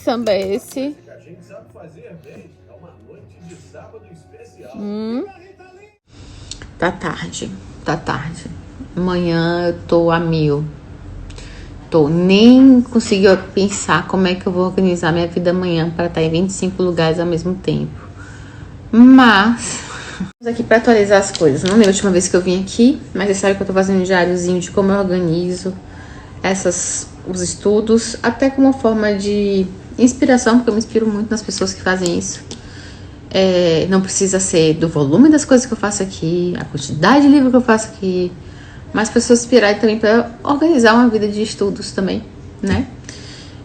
samba é esse? Tá tarde, tá tarde. Amanhã eu tô a mil. Nem consegui pensar como é que eu vou organizar minha vida amanhã para estar em 25 lugares ao mesmo tempo. Mas vamos aqui para atualizar as coisas. Não lembro a última vez que eu vim aqui, mas vocês sabem que eu tô fazendo um diáriozinho de como eu organizo os estudos, até como forma de inspiração, porque eu me inspiro muito nas pessoas que fazem isso. Não precisa ser do volume das coisas que eu faço aqui, a quantidade de livro que eu faço aqui, mas pessoas inspirarem também para organizar uma vida de estudos também, né?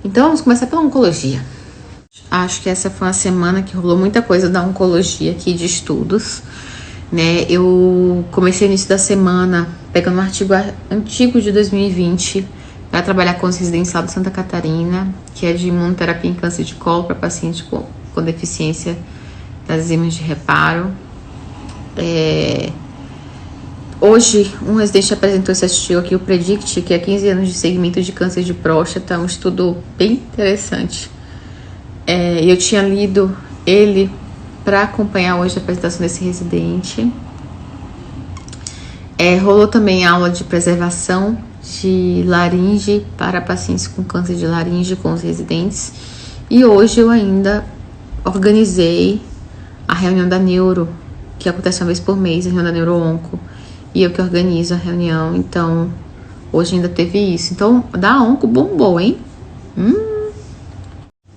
Então vamos começar pela oncologia. Acho que essa foi uma semana que rolou muita coisa da oncologia aqui de estudos, né? Eu comecei no início da semana pegando um artigo antigo de 2020 para trabalhar com os residentes lá de Santa Catarina, que é de imunoterapia em câncer de colo para pacientes com deficiência das enzimas de reparo. Hoje, um residente apresentou esse artigo aqui, o PREDICT, que é 15 anos de segmento de câncer de próstata, um estudo bem interessante. Eu tinha lido ele para acompanhar hoje a apresentação desse residente. Rolou também aula de preservação de laringe para pacientes com câncer de laringe com os residentes. E hoje eu ainda organizei a reunião da neuro, que acontece uma vez por mês, a reunião da neuro-onco. E eu que organizo a reunião, então hoje ainda teve isso. Então, da onco bombou, hein?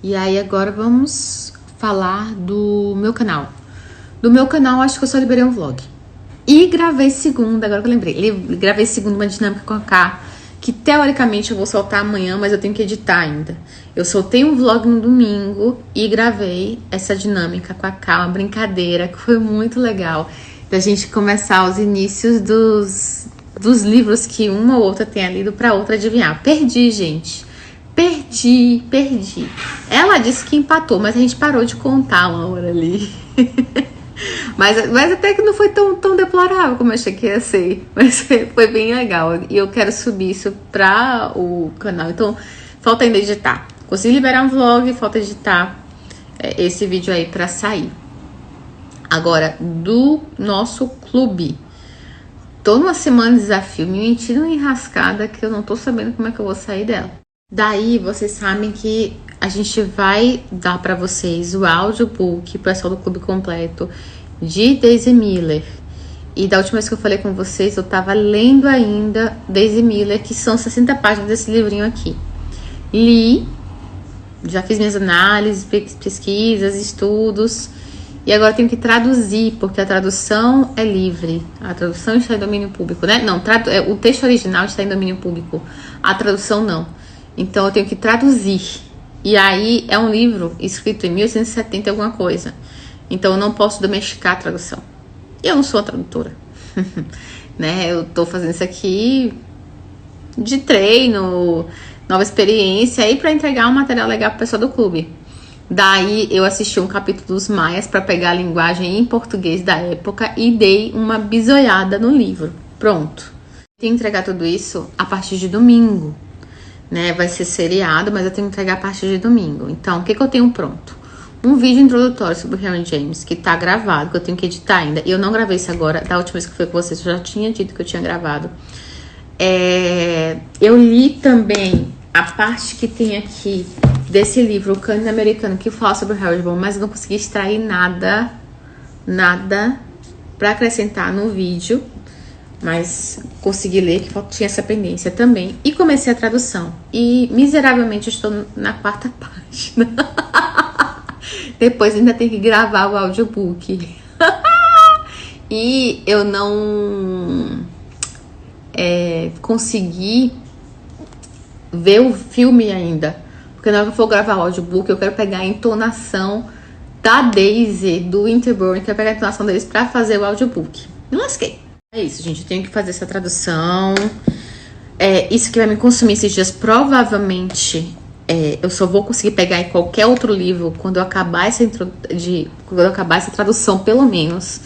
E aí agora vamos falar do meu canal. Do meu canal, acho que eu só liberei um vlog. E gravei segunda, agora que eu lembrei. Gravei segunda uma dinâmica com a K, que teoricamente eu vou soltar amanhã, mas eu tenho que editar ainda. Eu soltei um vlog no domingo e gravei essa dinâmica com a K, uma brincadeira que foi muito legal. Da gente começar os inícios dos livros que uma ou outra tenha lido para outra adivinhar. Perdi, gente. Perdi. Ela disse que empatou, mas a gente parou de contar uma hora ali. mas até que não foi tão deplorável como eu achei que ia ser. Mas foi bem legal. E eu quero subir isso para o canal. Então, falta ainda editar. Consegui liberar um vlog, falta editar esse vídeo aí para sair. Agora, do nosso clube. Tô numa semana de desafio, me mentindo uma enrascada que eu não tô sabendo como é que eu vou sair dela. Daí, vocês sabem que a gente vai dar pra vocês o audiobook, pessoal do Clube Completo, de Daisy Miller. E da última vez que eu falei com vocês, eu tava lendo ainda Daisy Miller, que são 60 páginas desse livrinho aqui. Li, já fiz minhas análises, pesquisas, estudos. E agora eu tenho que traduzir, porque a tradução é livre. A tradução está em domínio público, né? Não, o texto original está em domínio público. A tradução não. Então eu tenho que traduzir. E aí é um livro escrito em 1870 alguma coisa. Então eu não posso domesticar a tradução. Eu não sou a tradutora. Né? Eu tô fazendo isso aqui de treino, nova experiência, aí para entregar um material legal pro pessoal do clube. Daí eu assisti um capítulo dos Maias para pegar a linguagem em português da época e dei uma bisoiada no livro. Pronto. Tenho que entregar tudo isso a partir de domingo, né? Vai ser seriado, mas eu tenho que entregar a partir de domingo. Então, o que eu tenho pronto? Um vídeo introdutório sobre o Henry James, que tá gravado, que eu tenho que editar ainda. Eu não gravei isso agora, da última vez que foi com vocês, eu já tinha dito que eu tinha gravado. Eu li também a parte que tem aqui desse livro, O Cânone Americano, que fala sobre o Harry Bom, mas eu não consegui extrair nada para acrescentar no vídeo, mas consegui ler, que tinha essa pendência também. E comecei a tradução. E miseravelmente eu estou na 4ª página. Depois ainda tem que gravar o audiobook. E eu não consegui ver o filme ainda. Porque na hora que eu for gravar o audiobook, eu quero pegar a entonação da Daisy, do Winterbourne, quero pegar a entonação deles pra fazer o audiobook. Me lasquei. É isso, gente. Eu tenho que fazer essa tradução. Isso que vai me consumir esses dias, provavelmente, eu só vou conseguir pegar em qualquer outro livro quando eu acabar essa tradução, pelo menos.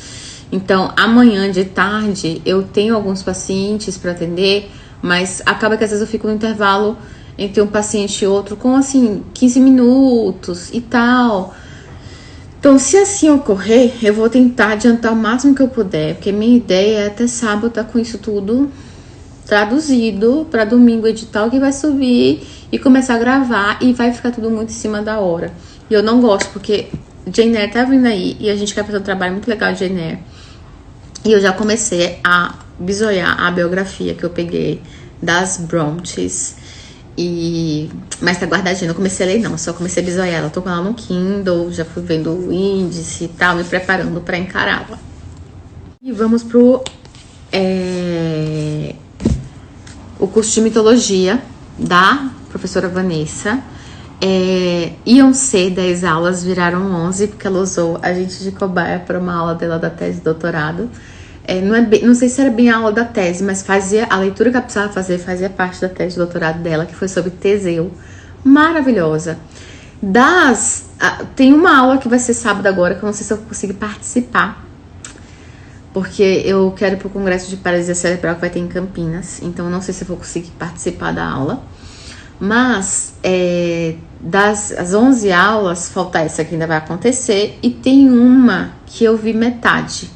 Então, amanhã de tarde, eu tenho alguns pacientes para atender, mas acaba que às vezes eu fico no intervalo entre um paciente e outro com, assim, 15 minutos e tal. Então, se assim ocorrer, eu vou tentar adiantar o máximo que eu puder, porque minha ideia é até sábado estar com isso tudo traduzido para domingo editar o que vai subir e começar a gravar, e vai ficar tudo muito em cima da hora. E eu não gosto, porque Jane Eyre tá vindo aí e a gente quer fazer um trabalho muito legal de Jane Eyre. E eu já comecei a bisoiar a biografia que eu peguei das Brontes. Mas tá guardadinha, não comecei a ler não, só comecei a bisoiar ela. Tô com ela no Kindle, já fui vendo o índice e tal, me preparando pra encará-la. E vamos pro o curso de mitologia da professora Vanessa. Iam ser 10 aulas, viraram 11, porque ela usou a gente de cobaia para uma aula dela da tese de doutorado. Não sei se era bem a aula da tese, mas a leitura que ela precisava fazer fazia parte da tese de doutorado dela, que foi sobre Teseu. Maravilhosa. Tem uma aula que vai ser sábado agora, que eu não sei se eu vou conseguir participar, porque eu quero ir pro congresso de paralisia cerebral que vai ter em Campinas, então eu não sei se eu vou conseguir participar da aula. Mas as 11 aulas, falta essa que ainda vai acontecer, e tem uma que eu vi metade,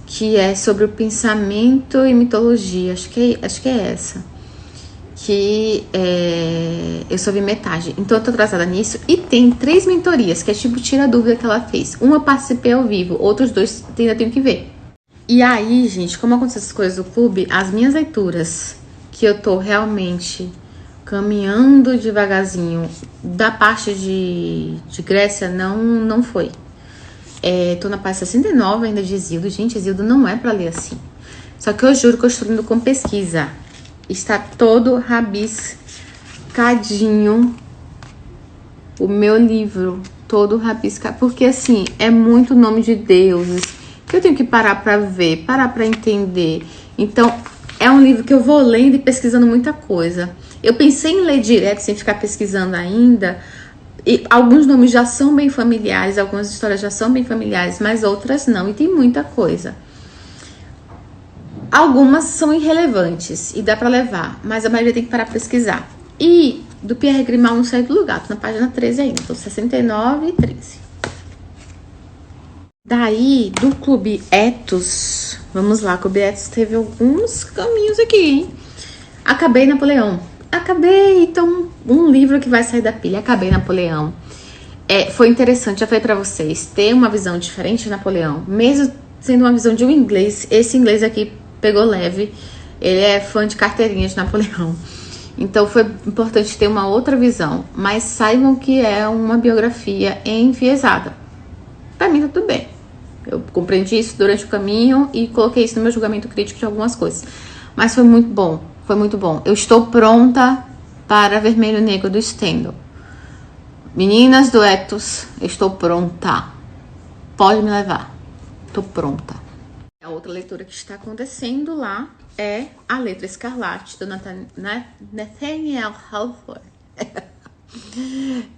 que é sobre o pensamento e mitologia, acho que é essa, que eu só vi metade, então eu tô atrasada nisso. E tem 3 mentorias, que é tipo tira a dúvida que ela fez. Uma eu participei ao vivo, outros 2 ainda tenho que ver. E aí, gente, como acontecem essas coisas do clube, as minhas leituras, que eu tô realmente caminhando devagarzinho, da parte de Grécia, não foi. Tô na página 69 ainda de Hesíodo. Gente, Hesíodo não é pra ler assim. Só que eu juro que eu estou indo com pesquisa. Está todo rabiscadinho o meu livro, todo rabiscado, porque assim, é muito nome de deuses que eu tenho que parar pra ver, parar pra entender. Então, é um livro que eu vou lendo e pesquisando muita coisa. Eu pensei em ler direto, sem ficar pesquisando ainda. E alguns nomes já são bem familiares, algumas histórias já são bem familiares, mas outras não. E tem muita coisa. Algumas são irrelevantes e dá pra levar, mas a maioria tem que parar pra pesquisar. E do Pierre Grimald não saiu do lugar, tô na página 13 ainda, tô 69 e 13. Daí, do Clube Etos, vamos lá, Clube Etos teve alguns caminhos aqui, hein? Acabei Napoleão. Então, um livro que vai sair da pilha, Acabei Napoleão. Foi interessante, já falei pra vocês, ter uma visão diferente de Napoleão, mesmo sendo uma visão de um inglês. Esse inglês aqui pegou leve, ele é fã de carteirinha de Napoleão. Então foi importante ter uma outra visão, mas saibam que é uma biografia enviesada. Pra mim tá tudo bem. Eu compreendi isso durante o caminho e coloquei isso no meu julgamento crítico de algumas coisas. Mas foi muito bom, foi muito bom. Eu estou pronta para Vermelho e Negro do Stendhal. Meninas do Etos, eu estou pronta. Pode me levar. Estou pronta. A outra leitura que está acontecendo lá é A Letra Escarlate, do Nathaniel Hawthorne.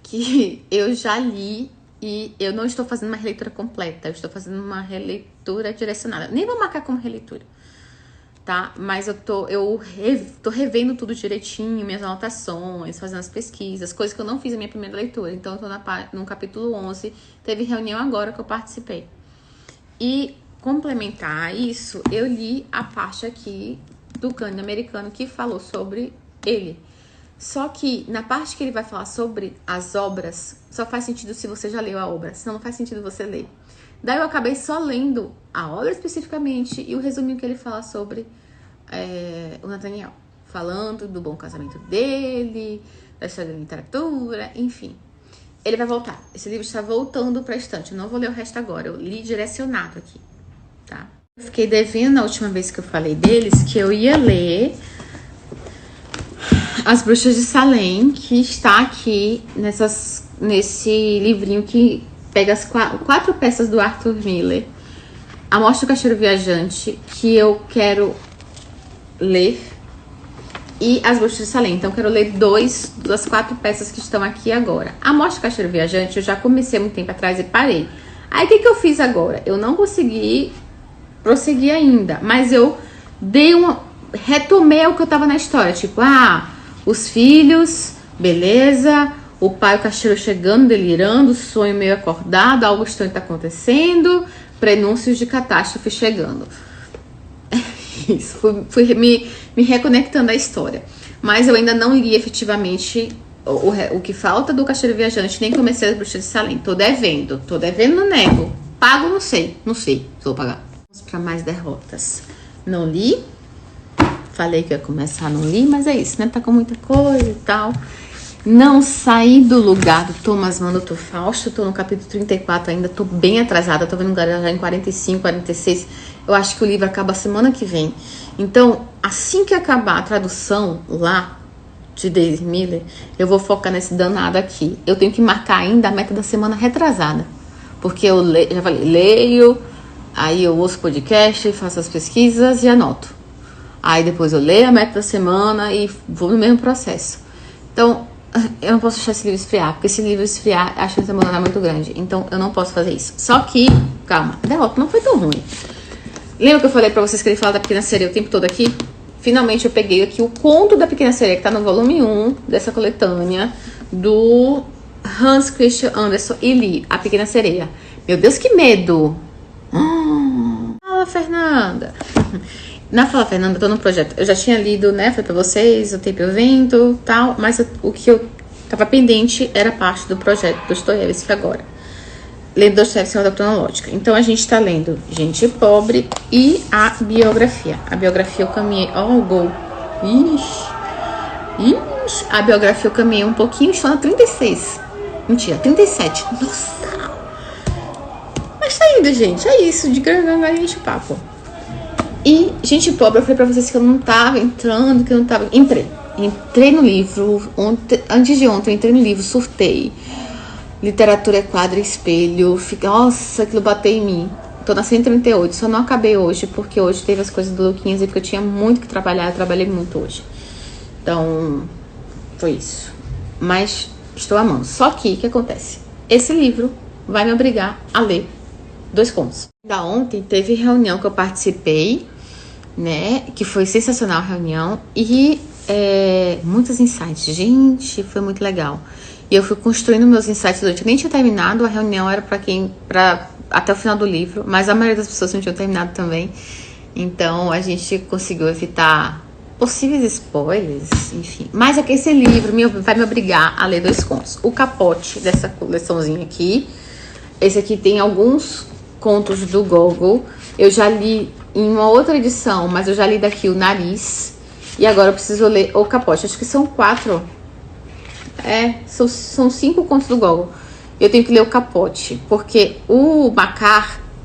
Que eu já li. E eu não estou fazendo uma releitura completa, eu estou fazendo uma releitura direcionada. Nem vou marcar como releitura, tá? Mas eu tô revendo tudo direitinho, minhas anotações, fazendo as pesquisas, coisas que eu não fiz na minha primeira leitura. Então eu tô no capítulo 11, teve reunião agora que eu participei. E complementar isso, eu li a parte aqui do Cândido Americano que falou sobre ele. Só que na parte que ele vai falar sobre as obras, só faz sentido se você já leu a obra, senão não faz sentido você ler. Daí eu acabei só lendo a obra especificamente e o resuminho que ele fala sobre o Nathaniel. Falando do bom casamento dele, da história da literatura, enfim. Ele vai voltar. Esse livro está voltando para a estante. Eu não vou ler o resto agora, eu li direcionado aqui, tá? Eu fiquei devendo na última vez que eu falei deles que eu ia ler As Bruxas de Salem, que está aqui nesse livrinho que pega as 4 peças do Arthur Miller. A Morte do Caixeiro Viajante, que eu quero ler, e As Bruxas de Salem. Então, eu quero ler 2 das 4 peças que estão aqui agora. A Morte do Caixeiro Viajante, eu já comecei há muito tempo atrás e parei. Aí, o que eu fiz agora? Eu não consegui prosseguir ainda, mas eu retomei o que eu tava na história. Tipo, Os filhos, beleza. O pai, o caixeiro chegando, delirando, sonho meio acordado, algo estranho está acontecendo, prenúncios de catástrofe chegando. Isso, fui me reconectando à história. Mas eu ainda não li efetivamente o que falta do Caixeiro Viajante, nem comecei a Bruxa de Salem. Tô devendo, não nego. Pago, não sei se vou pagar. Vamos para mais derrotas. Não li. Falei que ia começar, não li, mas é isso, né? Tá com muita coisa e tal. Não saí do lugar do Thomas Mann, do Fausto. Tô no capítulo 34 ainda, tô bem atrasada. Tô vendo já em 45, 46. Eu acho que o livro acaba semana que vem. Então, assim que acabar a tradução lá de Daisy Miller, eu vou focar nesse danado aqui. Eu tenho que marcar ainda a meta da semana retrasada. Porque eu já falei, leio, aí eu ouço podcast, faço as pesquisas e anoto. Aí depois eu leio a meta da semana e vou no mesmo processo. Então, eu não posso deixar esse livro esfriar, porque se o livro esfriar, a chance de abandonar é muito grande. Então, eu não posso fazer isso. Só que, calma, a derrota não foi tão ruim. Lembra que eu falei pra vocês que ele fala da Pequena Sereia o tempo todo aqui? Finalmente eu peguei aqui o conto da Pequena Sereia, que tá no volume 1 dessa coletânea, do Hans Christian Andersen, e li A Pequena Sereia. Meu Deus, que medo! Fala, Fernanda! Na Fala Fernanda, eu tô no projeto. Eu já tinha lido, né? Foi pra vocês, O Tempo e o Vento, tal. Mas o que eu tava pendente era parte do projeto do Dostoiévski agora. Lendo Dostoiévski em ordem cronológica. Então a gente tá lendo Gente Pobre e a biografia. A biografia eu caminhei... Ó, o gol. Ixi. A biografia eu caminhei um pouquinho, estou na 36. Mentira, 37. Nossa! Mas tá indo, gente. É isso. De grande gente papo. E Gente Pobre, eu falei pra vocês que eu não tava entrando, que eu não tava... Entrei no livro, antes de ontem, entrei no livro, surtei. Literatura é quadro e espelho. Nossa, aquilo bateu em mim. Tô na 138, só não acabei hoje, porque hoje teve as coisas do Luquinhas e porque eu tinha muito que trabalhar, eu trabalhei muito hoje. Então, foi isso. Mas estou amando. Só que, o que acontece? Esse livro vai me obrigar a ler 2 contos. Da ontem teve reunião que eu participei, né? Que foi sensacional a reunião. E muitos insights. Gente, foi muito legal. E eu fui construindo meus insights durante. Eu nem tinha terminado, a reunião era para até o final do livro, mas a maioria das pessoas não tinham terminado também. Então a gente conseguiu evitar possíveis spoilers, enfim. Mas é que esse livro vai me obrigar a ler 2 contos. O capote dessa coleçãozinha aqui. Esse aqui tem alguns contos do Gogol. Eu já li em uma outra edição, mas eu já li daqui o Nariz. E agora eu preciso ler o capote. Acho que são 4. São 5 contos do Gogol. Eu tenho que ler o capote, porque o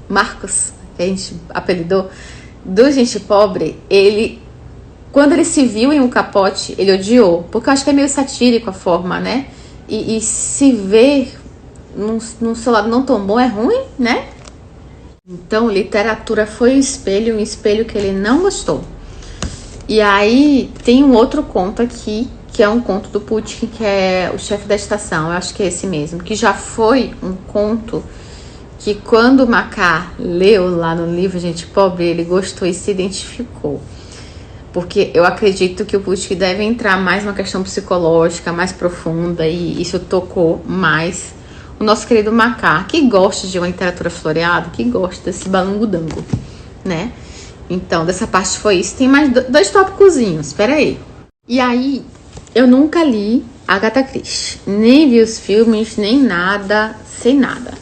Marcos, que a gente apelidou, do Gente Pobre, quando ele se viu em um capote, ele odiou, porque eu acho que é meio satírico a forma, né? E se ver num seu lado não tão bom é ruim, né? Então, literatura foi um espelho que ele não gostou. E aí, tem um outro conto aqui, que é um conto do Putin, que é O Chefe da Estação, eu acho que é esse mesmo, que já foi um conto que quando o Macá leu lá no livro Gente Pobre, ele gostou e se identificou. Porque eu acredito que o Putin deve entrar mais numa questão psicológica, mais profunda, e isso tocou mais o nosso querido Macá, que gosta de uma literatura floreada, que gosta desse balungudango, né? Então, dessa parte foi isso. Tem mais 2 tópicozinhos, espera aí. E aí, eu nunca li Agatha Christie, nem vi os filmes, nem nada, sem nada.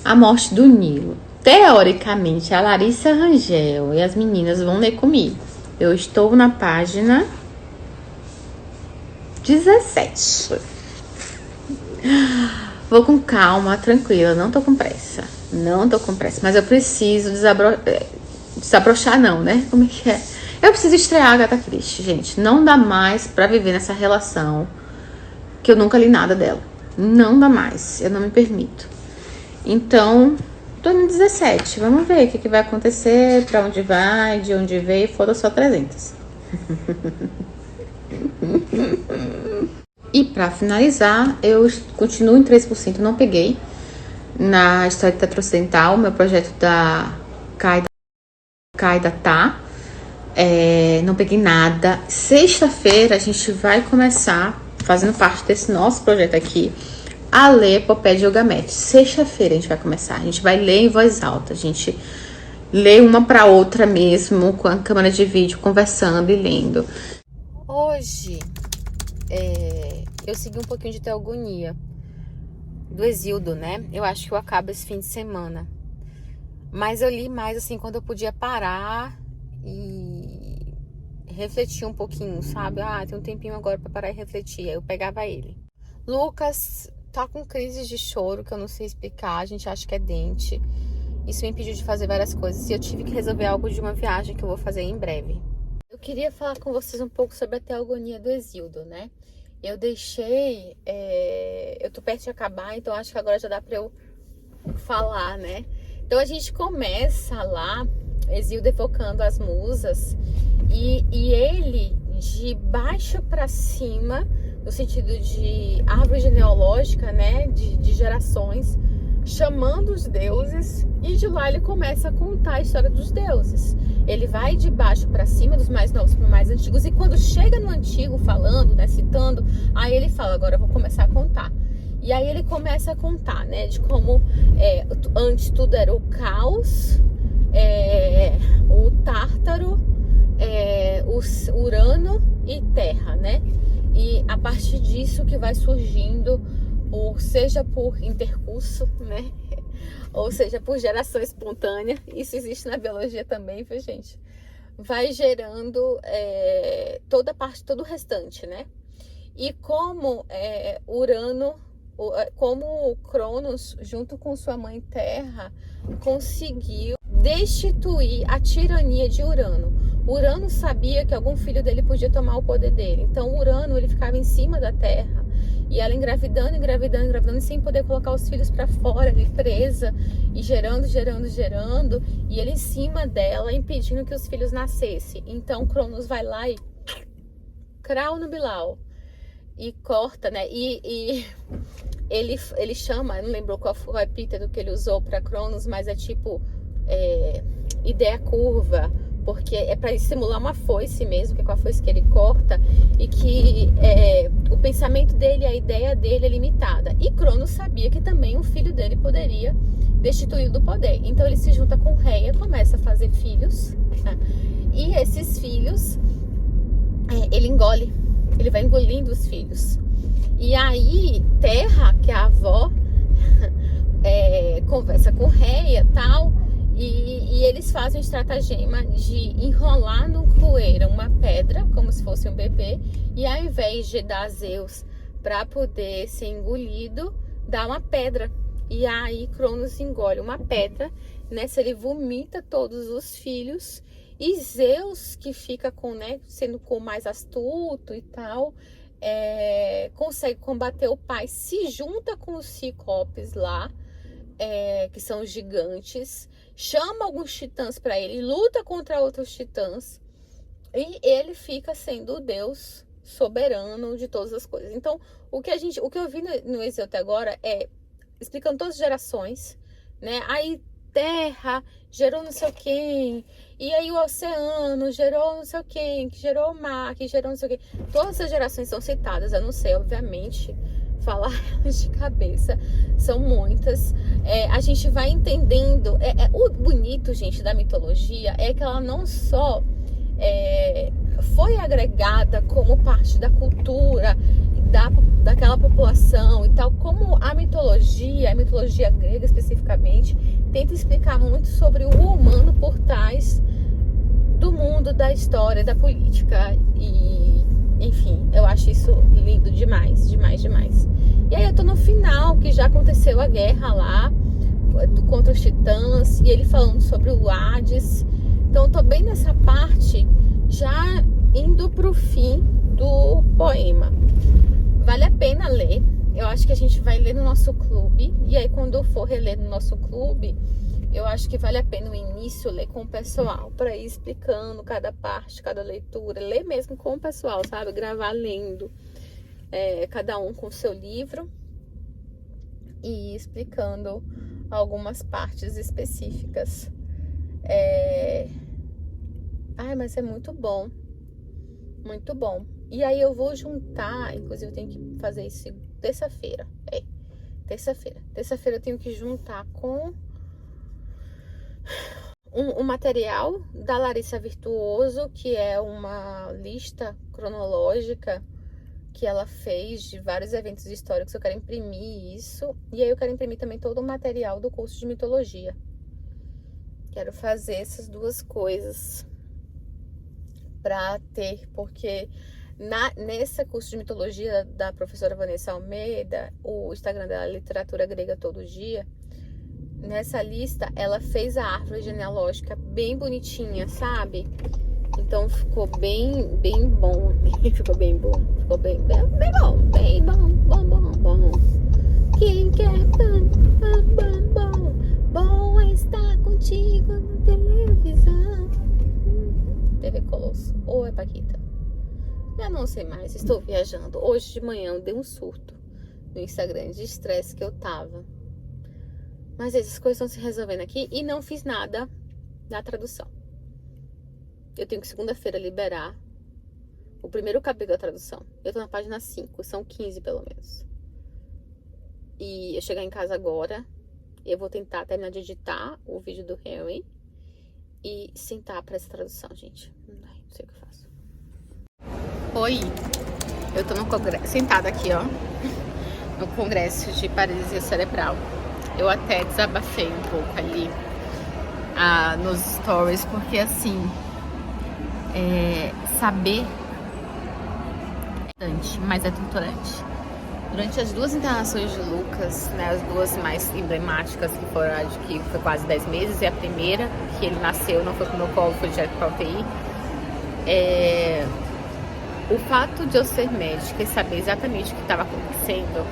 A Morte do Nilo. Teoricamente, a Larissa Rangel e as meninas vão ler comigo. Eu estou na página 17. Vou com calma, tranquila, não tô com pressa. Mas eu preciso desabrochar não, né? Como é que é? Eu preciso estrear a Agatha Christie, gente. Não dá mais pra viver nessa relação que eu nunca li nada dela. Não dá mais, eu não me permito. Então, tô no 17. Vamos ver o que vai acontecer, pra onde vai, de onde veio. Foram só 300. E pra finalizar, eu continuo em 3%. Não peguei na História de Teatro Ocidental, meu projeto da Caida Tá. Não peguei nada. Sexta-feira a gente vai começar, fazendo parte desse nosso projeto aqui, a ler Epopeia de Gilgamesh. Sexta-feira a gente vai começar. A gente vai ler em voz alta. A gente lê uma para outra mesmo, com a câmera de vídeo, conversando e lendo. Hoje eu segui um pouquinho de Teogonia do Exildo, né? Eu acho que eu acabo esse fim de semana. Mas eu li mais assim quando eu podia parar e refletir um pouquinho, sabe? Tem um tempinho agora para parar e refletir. Aí eu pegava ele. Lucas tá com crises de choro que eu não sei explicar. A gente acha que é dente. Isso me impediu de fazer várias coisas. E eu tive que resolver algo de uma viagem que eu vou fazer em breve. Eu queria falar com vocês um pouco sobre a Teogonia do Exildo, né? Eu deixei... eu tô perto de acabar, então acho que agora já dá pra eu falar, né? Então a gente começa lá, Exildo evocando as musas, e ele, de baixo para cima, no sentido de árvore genealógica, né? De gerações, chamando os deuses, e de lá ele começa a contar a história dos deuses. Ele vai de baixo para cima, dos mais novos para mais antigos, e quando chega no antigo falando, né, citando, aí ele fala, agora eu vou começar a contar. E aí ele começa a contar, né, de como antes tudo era o caos, o Tártaro, o Urano e Terra, né? E a partir disso que vai surgindo, seja por intercurso, né? Ou seja, por geração espontânea, isso existe na biologia também, viu, gente? Vai gerando toda a parte, todo o restante, né? E como Urano, como Cronos, junto com sua mãe Terra, conseguiu destituir a tirania de Urano. Urano sabia que algum filho dele podia tomar o poder dele. Então Urano, ele ficava em cima da Terra. E ela engravidando, e sem poder colocar os filhos para fora, ali presa, e gerando. E ele em cima dela, impedindo que os filhos nascessem. Então Cronos vai lá e crau no Bilau. E corta, né? E ele chama, não lembro qual foi o epíteto que ele usou para Cronos, mas é tipo ideia curva, porque é para simular uma foice mesmo, que é com a foice que ele corta, e que o pensamento dele, a ideia dele é limitada. E Cronos sabia que também um filho dele poderia destituí-lo do poder. Então ele se junta com Reia, começa a fazer filhos, né? E esses filhos ele engole. Ele vai engolindo os filhos. E aí, Terra, que é a avó, conversa com Reia e tal, e eles fazem um estratagema de enrolar no coeiro uma pedra, como se fosse um bebê, e ao invés de dar a Zeus para poder ser engolido, dá uma pedra. E aí, Cronos engole uma pedra, nessa ele vomita todos os filhos. E Zeus, que fica sendo mais astuto e tal, consegue combater o pai, se junta com os ciclopes lá, que são os gigantes, chama alguns titãs para ele, luta contra outros titãs, e ele fica sendo o deus soberano de todas as coisas. Então, o que eu vi no Exildo até agora é explicando todas as gerações, né? Aí Terra gerou não sei quem, e aí o oceano gerou não sei quem, que gerou o mar, que gerou não sei quem. Todas as gerações são citadas, eu não sei, obviamente, falar elas de cabeça, são muitas. A gente vai entendendo. O bonito, gente, da mitologia é que ela não só foi agregada como parte da cultura daquela população e tal, como a mitologia grega especificamente, tenta explicar muito sobre o humano por trás do mundo, da história, da política. E, enfim, eu acho isso lindo demais. E aí eu tô no final, que já aconteceu a guerra lá contra os titãs, e ele falando sobre o Hades. Então eu tô bem nessa parte, já indo pro fim do poema. Vale a pena ler. Eu acho que a gente vai ler no nosso clube. E aí, quando eu for reler no nosso clube, eu acho que vale a pena no início ler com o pessoal, para ir explicando cada parte, cada leitura. Ler mesmo com o pessoal, sabe? Gravar lendo. Cada um com o seu livro. E ir explicando algumas partes específicas. Ai, mas é muito bom. Muito bom. E aí eu vou juntar, inclusive eu tenho que fazer isso terça-feira. Terça-feira. Terça-feira eu tenho que juntar com um material da Larissa Virtuoso, que é uma lista cronológica que ela fez de vários eventos históricos. Eu quero imprimir isso. E aí eu quero imprimir também todo o material do curso de mitologia. Quero fazer essas duas coisas pra ter, porque nesse curso de mitologia da professora Vanessa Almeida, o Instagram dela é Literatura Grega Todo Dia, nessa lista ela fez a árvore genealógica bem bonitinha, sabe? Então ficou bem bom. Ficou bem bom. Ficou bem bom. Quem quer bom é estar contigo na televisão. TV Colosso. Ou é Paquita? Eu não sei mais, estou viajando. Hoje de manhã eu dei um surto no Instagram de estresse que eu tava. Mas essas coisas estão se resolvendo aqui e não fiz nada da tradução. Eu tenho que segunda-feira liberar o primeiro capítulo da tradução. Eu tô na página 5, são 15 pelo menos. E eu chegar em casa agora, eu vou tentar terminar de editar o vídeo do Henry e sentar pra essa tradução, gente. Não sei o que eu faço. Oi, eu tô no congresso, sentada aqui, ó, no congresso de paralisia cerebral. Eu até desabafei um pouco ali nos stories, porque assim, saber é importante, mas é torturante. Durante as duas internações de Lucas, né, as duas mais emblemáticas, que foram a de que foi quase 10 meses, e a primeira, que ele nasceu, não foi pro meu colo, foi direto pra UTI, o fato de eu ser médica e saber exatamente o que estava acontecendo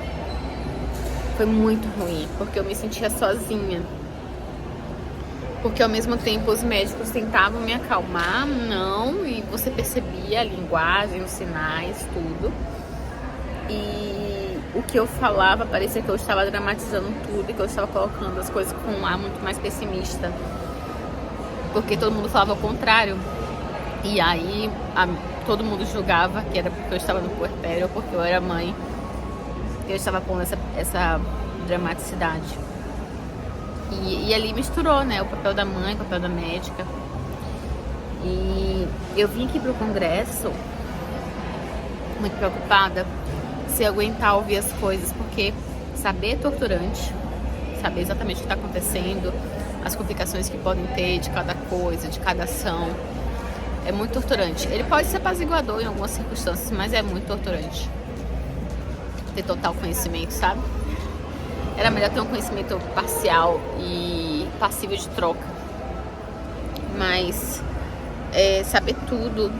foi muito ruim, porque eu me sentia sozinha. Porque ao mesmo tempo os médicos tentavam me acalmar, não, e você percebia a linguagem, os sinais, tudo. E o que eu falava parecia que eu estava dramatizando tudo e que eu estava colocando as coisas com um ar muito mais pessimista. Porque todo mundo falava o contrário. E aí todo mundo julgava que era porque eu estava no puerpério ou porque eu era mãe. Eu estava com essa dramaticidade. E ali misturou, né? O papel da mãe, o papel da médica. E eu vim aqui pro congresso muito preocupada se eu aguentar ouvir as coisas, porque saber é torturante, saber exatamente o que está acontecendo, as complicações que podem ter de cada coisa, de cada ação, é muito torturante. Ele pode ser apaziguador em algumas circunstâncias, mas é muito torturante ter total conhecimento, sabe? Era melhor ter um conhecimento parcial e passível de troca, mas saber tudo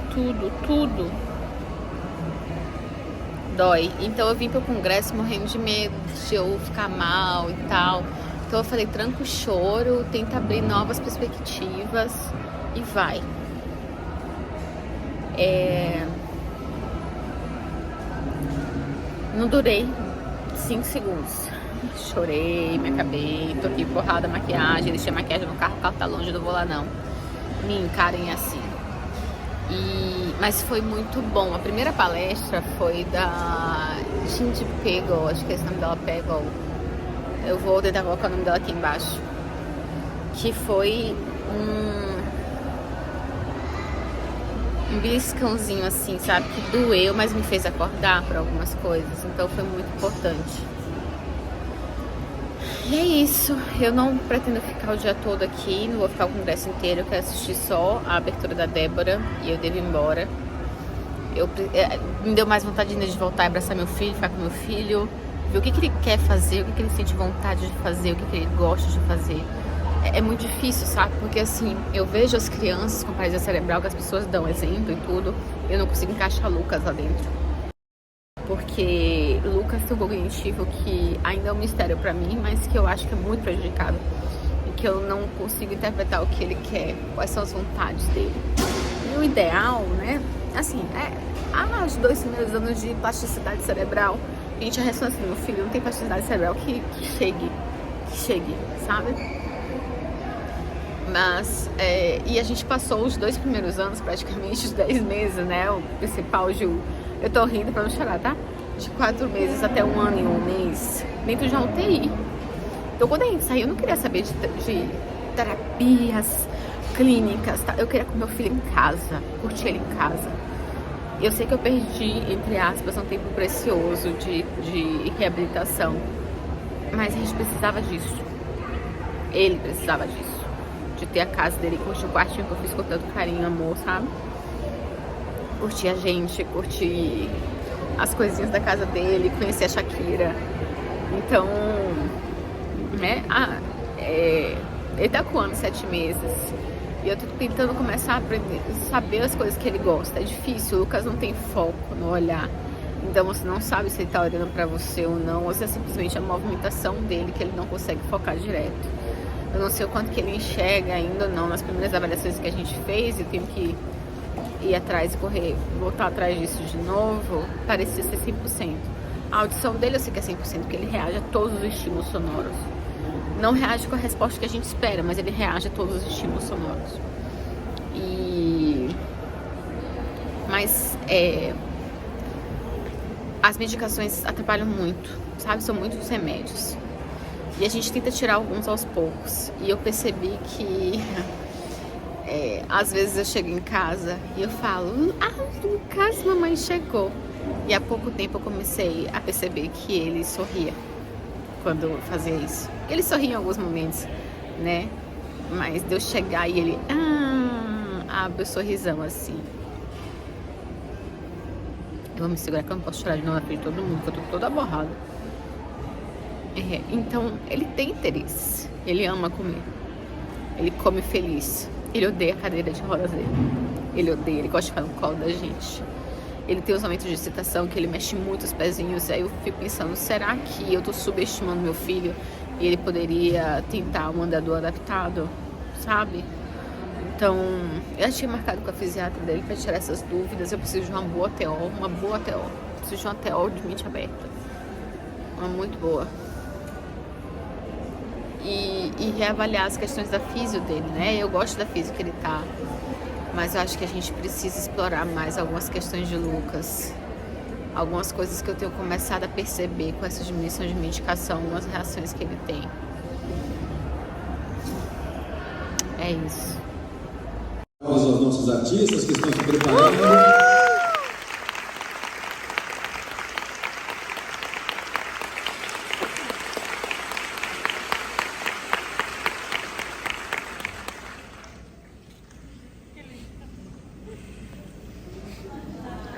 dói. Então eu vim pro congresso morrendo de medo de eu ficar mal e tal. Então eu falei, tranca o choro, tenta abrir novas perspectivas e vai. Não durei 5 segundos. Chorei, me acabei, toquei porrada, maquiagem, deixei a maquiagem no carro, o carro tá longe, não vou lá não. Me encarem assim. Mas foi muito bom. A primeira palestra foi da Cindy Pegel, acho que é esse nome dela, Pegel. Eu vou tentar colocar o nome dela aqui embaixo. Que foi um beliscãozinho assim, sabe? Que doeu, mas me fez acordar para algumas coisas. Então foi muito importante. E é isso. Eu não pretendo ficar o dia todo aqui, não vou ficar o congresso inteiro. Eu quero assistir só a abertura da Débora e eu devo ir embora. Me deu mais vontade de voltar e abraçar meu filho, ficar com meu filho, ver o que ele quer fazer, o que ele sente vontade de fazer, o que ele gosta de fazer. É muito difícil, sabe? Porque assim, eu vejo as crianças com paralisia cerebral, que as pessoas dão exemplo e tudo, eu não consigo encaixar Lucas lá dentro. Porque Lucas tem um cognitivo que ainda é um mistério pra mim, mas que eu acho que é muito prejudicado. E que eu não consigo interpretar o que ele quer, quais são as vontades dele. E o ideal, né? Assim, os 2 primeiros anos de plasticidade cerebral, gente, a ressonância do meu filho não tem plasticidade cerebral que chegue, sabe? Mas, e a gente passou os 2 primeiros anos, praticamente os 10 meses, né? O principal, eu tô rindo pra não chorar, tá? De 4 meses até 1 ano e 1 mês, dentro de uma UTI. Então, quando a gente saiu, eu não queria saber de terapias, clínicas, tá? Eu queria com meu filho em casa, curtir ele em casa. Eu sei que eu perdi, entre aspas, um tempo precioso de reabilitação, mas a gente precisava disso. Ele precisava disso. De ter a casa dele, curtir o quartinho que eu fiz com tanto carinho e amor, sabe? Curtir a gente, curtir as coisinhas da casa dele, conhecer a Shakira. Então, né? Ele tá com 1 ano e 7 meses. E eu tô tentando começar a aprender, saber as coisas que ele gosta. É difícil, o Lucas não tem foco no olhar. Então você não sabe se ele tá olhando pra você ou não, ou se é simplesmente a movimentação dele que ele não consegue focar direto. Eu não sei o quanto que ele enxerga ainda ou não. Nas primeiras avaliações que a gente fez, eu tenho que ir atrás e correr, voltar atrás disso de novo, parecia ser 100%. A audição dele eu sei que é 100%, porque ele reage a todos os estímulos sonoros. Não reage com a resposta que a gente espera, mas ele reage a todos os estímulos sonoros. Mas as medicações atrapalham muito, sabe? São muitos remédios. E a gente tenta tirar alguns aos poucos. E eu percebi que às vezes eu chego em casa e eu falo, Lucas, mamãe chegou. E há pouco tempo eu comecei a perceber que ele sorria quando eu fazia isso. Ele sorria em alguns momentos, né? Mas de eu chegar e ele abre o sorrisão assim. Eu vou me segurar que eu não posso chorar de novo na frente de todo mundo, porque eu tô toda borrada. Então, ele tem interesse. Ele ama comer. Ele come feliz. Ele odeia a cadeira de rodas dele. Ele odeia, ele gosta de ficar no colo da gente. Ele tem os momentos de excitação que ele mexe muito os pezinhos. Aí eu fico pensando, será que eu tô subestimando meu filho e ele poderia tentar um andador adaptado, sabe? Então, eu já tinha marcado com a fisiatra dele para tirar essas dúvidas. Eu preciso de uma boa TO, preciso de uma TO de mente aberta. Uma muito boa. E reavaliar as questões da físio dele, né? Eu gosto da físio que ele tá, mas eu acho que a gente precisa explorar mais algumas questões de Lucas. Algumas coisas que eu tenho começado a perceber com essa diminuição de medicação, algumas reações que ele tem. É isso. Aos nossos artistas que estão se preparando.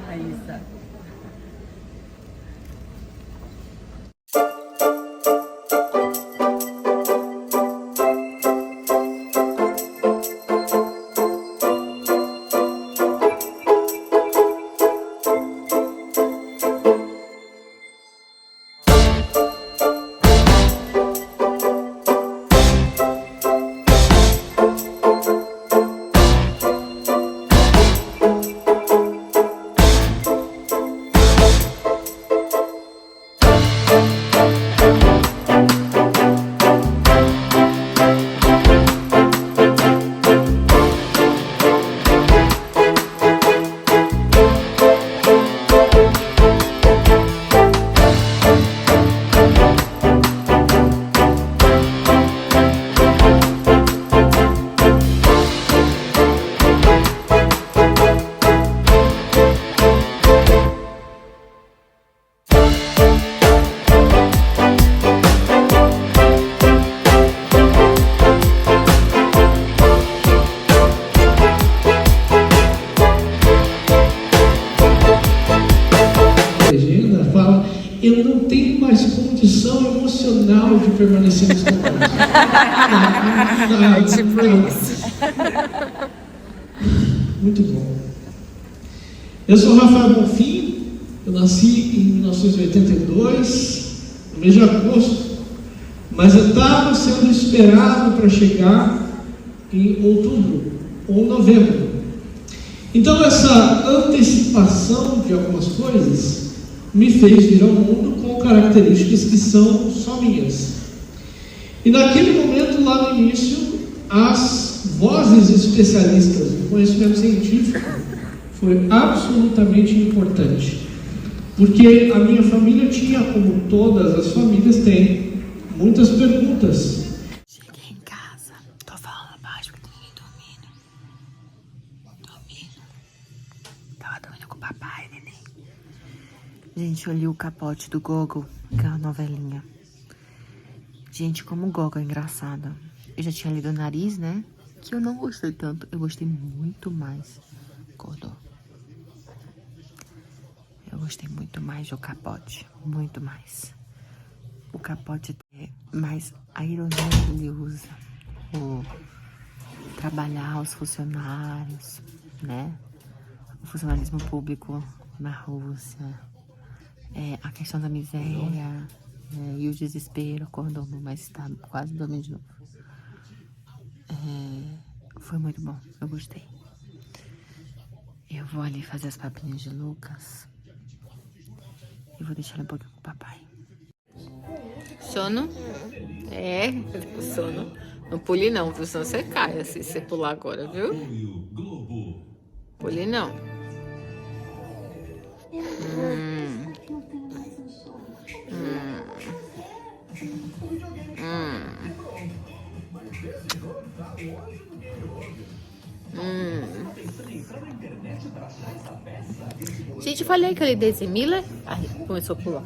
Raíssa. Eu não tenho mais condição emocional de permanecer nesse negócio. Muito bom. Eu sou Rafael Bonfim, eu nasci em 1982, no mês de agosto, mas eu estava sendo esperado para chegar em outubro ou novembro. Então essa antecipação de algumas coisas me fez vir ao mundo com características que são só minhas. E naquele momento, lá no início, as vozes especialistas do conhecimento científico foi absolutamente importante. Porque a minha família tinha, como todas as famílias têm, muitas perguntas. Cheguei em casa, tô falando baixo porque tem ninguém dormindo. Tava dormindo com o papai, neném. Gente, eu li o capote do Gogol, que é uma novelinha. Gente, como o Gogol é engraçado. Eu já tinha lido O Nariz, né? Que eu não gostei tanto. Eu gostei muito mais. Acordou. Eu gostei muito mais do capote. Muito mais. O capote é mais a ironia que ele usa. O trabalhar os funcionários, né? O funcionalismo público na Rússia. A questão da miséria. E o desespero. Acordou, mas tá quase dormindo de novo. Foi muito bom. Eu gostei. Eu vou ali fazer as papinhas de Lucas. E vou deixar ele um pouquinho com o papai. Sono? Sono. Não pule não, viu? Senão você cai assim, se você pular agora, viu? Pule não. Gente, eu falei que eu li Daisy Miller. Ai, começou a pular.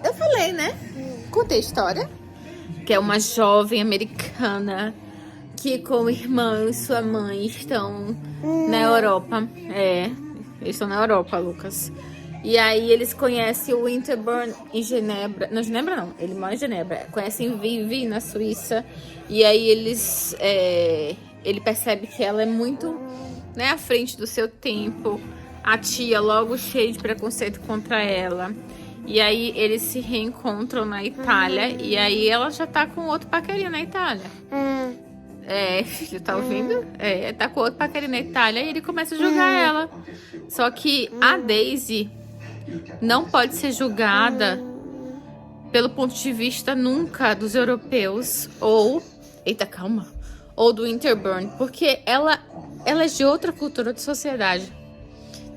Eu falei, né? Contei a história. Que é uma jovem americana que com o irmão e sua mãe estão na Europa. Eles estão na Europa, Lucas. E aí eles conhecem o Winterburn em Genebra. Não, Genebra não. Ele mora em Genebra. Conhecem Vivi na Suíça. E aí ele percebe que ela é muito, né, à frente do seu tempo. A tia logo cheia de preconceito contra ela. E aí eles se reencontram na Itália. E aí ela já tá com outro paquerinho na Itália. Filho, tá ouvindo? Tá com outro paquerinho na Itália. E ele começa a julgar ela. Só que a Daisy não pode ser julgada pelo ponto de vista nunca dos europeus ou... Eita, calma. Ou do Winterburn. Porque ela é de outra cultura, de sociedade.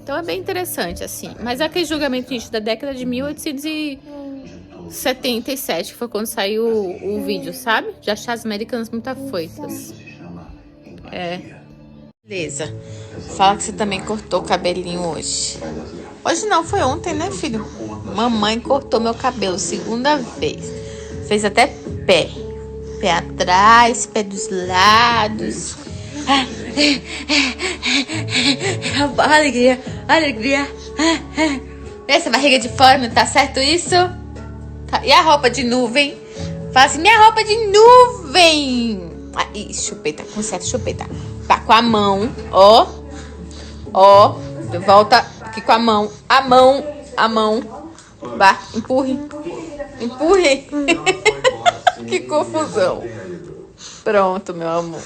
Então é bem interessante, assim. Mas é aquele julgamento da década de 1877, que foi quando saiu o vídeo, sabe? De achar as americanas muito afoitas. Beleza. Fala que você também cortou o cabelinho hoje. Hoje não, foi ontem, né, filho? Mamãe cortou meu cabelo, segunda vez. Fez até pé. Pé atrás, pé dos lados. Alegria. Essa barriga de fora, não tá certo isso? E a roupa de nuvem? Fala assim, minha roupa de nuvem. Chupeta, conserta chupeta. Tá com a mão, ó. Volta aqui com a mão. A mão. Vá, empurre. Que confusão. Pronto, meu amor.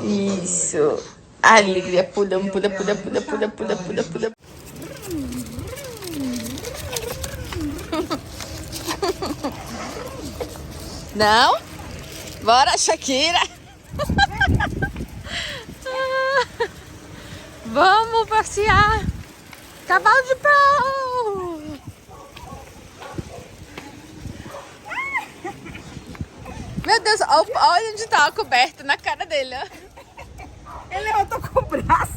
Isso. Alegria, pula. Não? Bora, Shakira. Vamos passear. Cavalo de pau. Meu Deus, olha onde tá coberto na cara dele, ó. Ele levantou com o braço.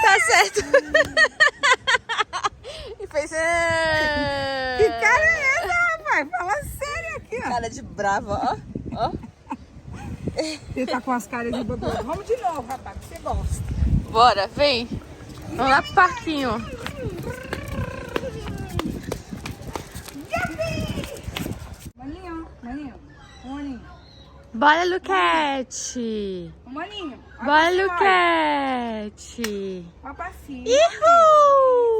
Tá certo. E fez... Que cara é essa, rapaz? Fala sério aqui, ó. Cara de brava, ó. Ele tá com as caras de bobo. Vamos de novo, rapaz, que você gosta. Bora, vem. Vamos lá pro parquinho. Maninho. Bora, Luquete. Maninho. Bora, Luquete. Vai pra cima. Ihu!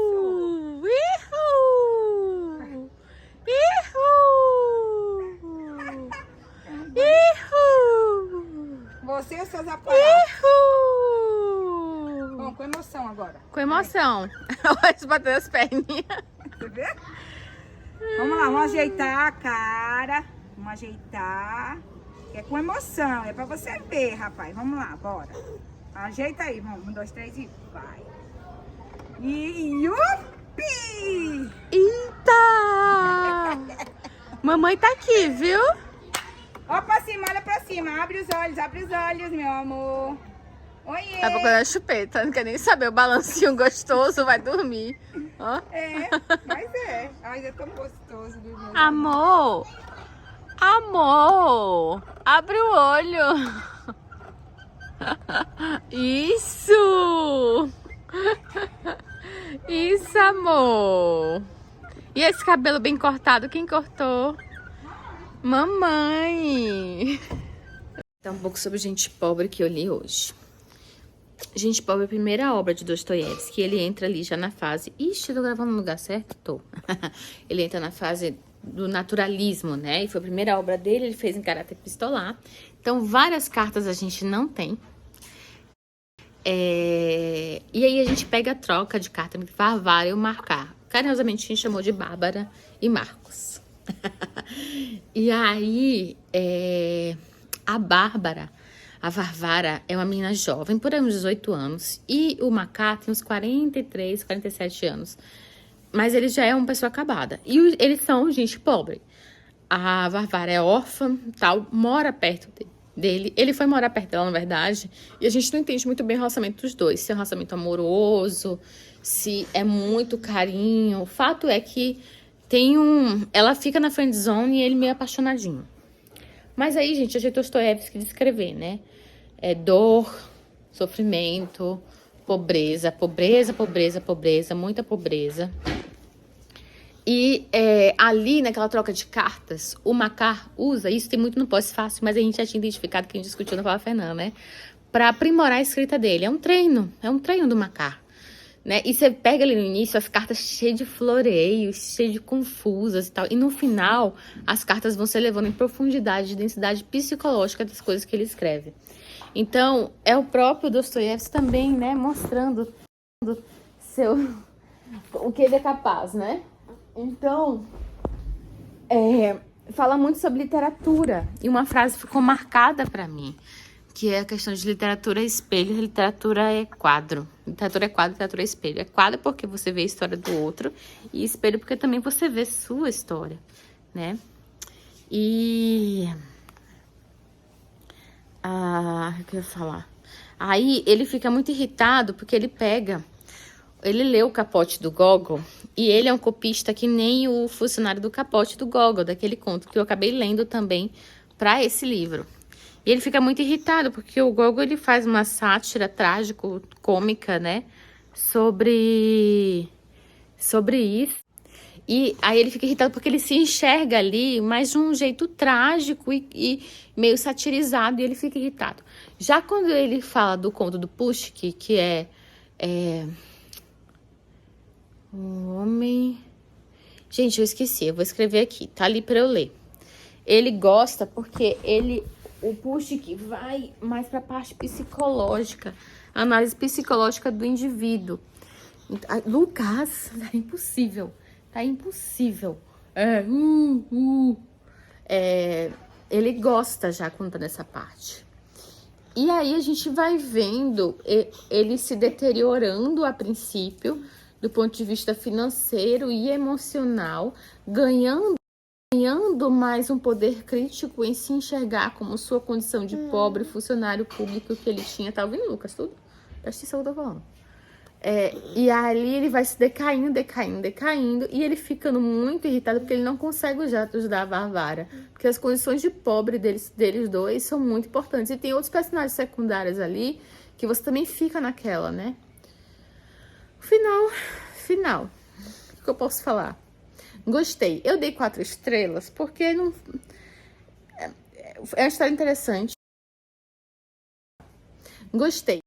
Você e os seus aparatos. Ihu! Bom, com emoção agora. Com emoção. Olha batendo as perninhas. Você vê? Vamos lá, vamos ajeitar a cara. Vamos ajeitar. É com emoção, é pra você ver, rapaz. Vamos lá, bora. Ajeita aí, vamos. 1, 2, 3 e vai. E yupi! Eita! Mamãe tá aqui, viu? Ó pra cima, olha pra cima. Abre os olhos, meu amor. Oiê! Tá procurando a chupeta, não quer nem saber. O balancinho gostoso, vai dormir. Ó. É, mas é. Ai, é tão gostoso, viu, meu Amor! Amor! Abre o olho! Isso! Isso, amor! E esse cabelo bem cortado, quem cortou? Mamãe! Então, um pouco sobre Gente Pobre que eu li hoje. Gente Pobre é a primeira obra de Dostoiévski. Ele entra ali já na fase... Ixi, tô gravando no lugar certo? Tô. Ele entra na fase do naturalismo, né? E foi a primeira obra dele, ele fez em caráter epistolar. Então, várias cartas a gente não tem. E aí a gente pega a troca de carta entre Varvara e o Marcar. Carinhosamente a gente chamou de Bárbara e Marcos. E aí, a Bárbara, a Varvara, é uma menina jovem, por aí uns 18 anos. E o Marcar tem uns 43, 47 anos. Mas ele já é uma pessoa acabada. E eles são gente pobre. A Varvara é órfã, tal, mora perto dele. Ele foi morar perto dela, na verdade. E a gente não entende muito bem o relacionamento dos dois. Se é um relacionamento amoroso, se é muito carinho. O fato é que ela fica na friend zone e ele meio apaixonadinho. Mas aí, gente, a gente Dostoiévski de escrever, né? Dor, sofrimento, pobreza, muita pobreza. E ali, naquela troca de cartas, o Marcar usa, isso tem muito no pós-fácil, mas a gente já tinha identificado que a gente discutiu na Paula Fernanda, né? Pra aprimorar a escrita dele. É um treino do Marcar, né? E você pega ali no início as cartas cheias de floreios, cheias de confusas e tal. E no final, as cartas vão se levando em profundidade, de densidade psicológica das coisas que ele escreve. Então, é o próprio Dostoiévski também, né? Mostrando o que ele é capaz, né? Então, fala muito sobre literatura. E uma frase ficou marcada pra mim, que é a questão de literatura é espelho, literatura é quadro. Literatura é quadro, literatura é espelho. É quadro porque você vê a história do outro, e espelho porque também você vê sua história, né? E... o que eu ia falar? Aí ele fica muito irritado porque ele lê o Capote do Gogol, e ele é um copista que nem o funcionário do Capote do Gogol, daquele conto que eu acabei lendo também para esse livro. E ele fica muito irritado, porque o Gogol ele faz uma sátira trágico-cômica, né, sobre isso. E aí ele fica irritado porque ele se enxerga ali, mas de um jeito trágico e meio satirizado, e ele fica irritado. Já quando ele fala do conto do Pushkin, que é um homem... Gente, eu esqueci, eu vou escrever aqui, tá ali pra eu ler. Ele gosta porque o Pushkin vai mais pra parte psicológica, análise psicológica do indivíduo. Lucas, tá impossível. Ele gosta já quando tá nessa parte. E aí a gente vai vendo ele se deteriorando a princípio, do ponto de vista financeiro e emocional, ganhando mais um poder crítico em se enxergar como sua condição de pobre funcionário público que ele tinha. Tá ouvindo, Lucas? Tudo? Presta atenção que eu tô falando. E ali ele vai se decaindo, e ele ficando muito irritado porque ele não consegue já ajudar a Varvara, porque as condições de pobre deles dois são muito importantes. E tem outros personagens secundários ali que você também fica naquela, né? Final. O que eu posso falar? Gostei. Eu dei 4 estrelas porque não... é uma história interessante. Gostei.